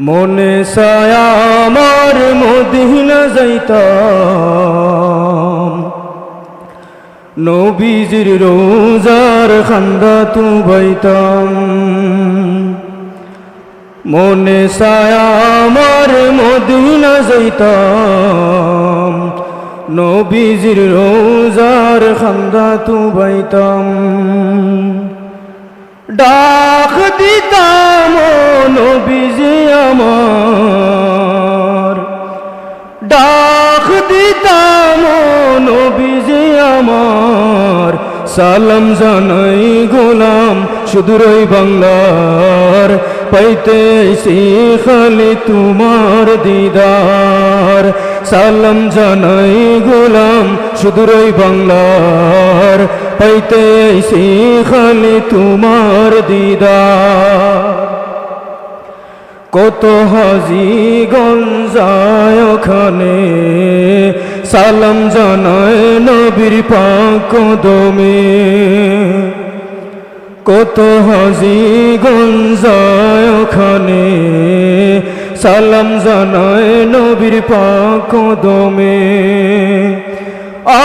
মনে ছায়া আমার মদিনা যাইতাম, নবীজির রোজার খান্দাত বাইতাম। মনে ছায়া আমার মদিনা যাইতাম, নবীজির রোজার খান্দাত বাইতাম। ডাক দিতাম ও নবীজি আমার, ডাক দিতাম ও নবীজি আমার। সালাম জানাই গোলাম সুদূরই বাংলার, পাইতে আইছি খালি তোমার দিদার। সালাম জানাই গোলাম সুদূরই বাংলার, পাইতে আইছি খালি তোমার দিদার। কত হাজি গঞ্জায় ওখানে, সালাম জানায় নবীর পাক কদমে। কত হাজি গঞ্জায় ওখানে, সালাম জানায় নবীর পাক কদমে।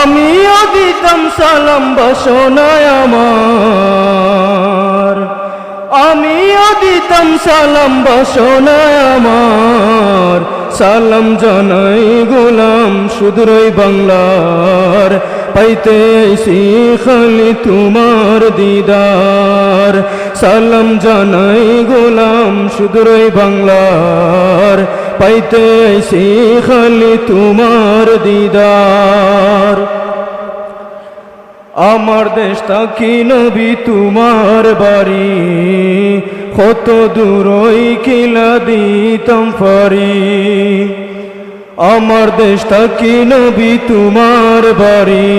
আমিও দিতাম সালাম বাসনায় আমার, আমিও দিতাম সালাম বাসনায় আমার। সালাম জানাই গোলাম সুদূরই বাংলার, পাইতে আইছি খালি তোমার দিদার। সালাম জানাই গোলাম সুদূরই বাংলার, পাইতে আইছি খালি তোমার দিদার। আমার দেশ থাকি নবী তোমার বাড়ি, কত দূরই কিলা দিতাম ফারি। আমার দেশ থাকি নবী তোমার বাড়ি,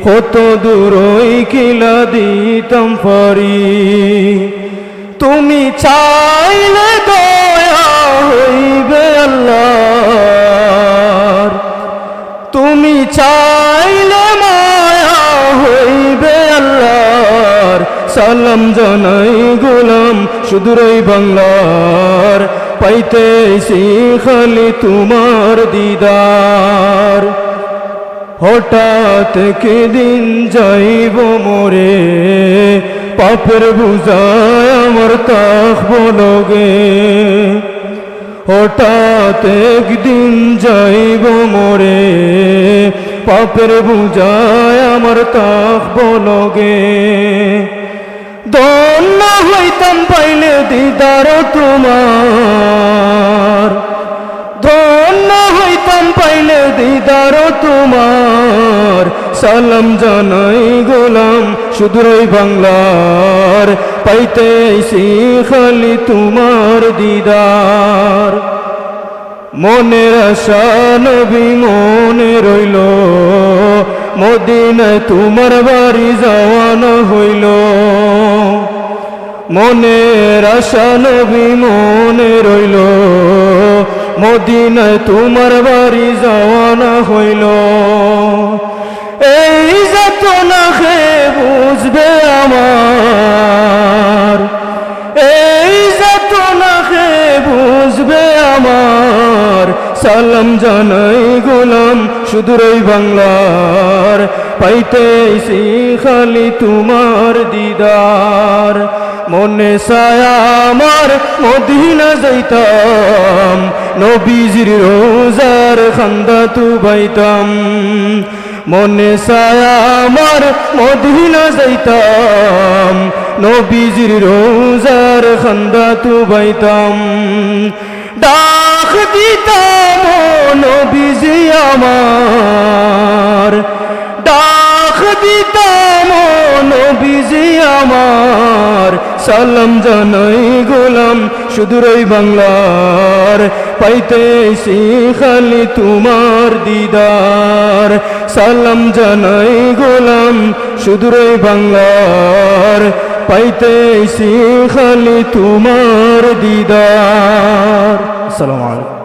কত দূরই কিলা দিতাম ফারি। তুমি চাইলে দয়া হইবে আল্লাহর, তুমি চাইলে মায়া হইবে আল্লাহর। সালাম জানাই গোলাম সুদূরই বাংলার, পাইতে আইছি খালি তোমার দিদার। হঠাৎ দিন যাইব মোরে, পাপের বুঝায় আমার তাকব লগে। হঠাৎ একদিন যাইব মোরে, পাপের বুঝায় আমার তাকব লগে। ধন্য হইতাম পাইলে দিদার তোমার, ধন্য হইতাম পাইলে দিদার তোমার। সালাম জানাই গোলাম সুদূরই বাংলার, পাইতে আইছি খালি তোমার দিদার। মনের আশা নবী মনে রইল, মদিনায় তোমার বাড়ি যাওয়ানো হইল। মনের আশা নবী মনে রইল, মদিনায় তোমার বাড়ি যাওয়ানো হইল। এই যাতনা খেয়ে বুঝবে আমার, এই যাতনা খেয়ে বুঝবে আমার। সালাম জানাই গোলাম সুদূরই বাংলার, পাইতে আইছি খালি তোমার দিদার। মনে ছায়া আমার মদিনা যাইতাম, নবীজির রোজার খান্দাত বাইতাম। মনে ছায়া আমার মদিনা যাইতাম, নবীজির রোজার খান্দাত বাইতাম। ডাক দিতাম ও নবীজি আমার, ডাক দিতাম ও নবীজি আমার। সালাম জানাই গোলাম সুদূরই বাংলার, পাইতে আইছি খালি তোমার দিদার। সালাম জানাই গোলাম সুদূরই বাংলার, পাইতে আইছি খালি তোমার দিদার। আসসালামু আলাইকুম।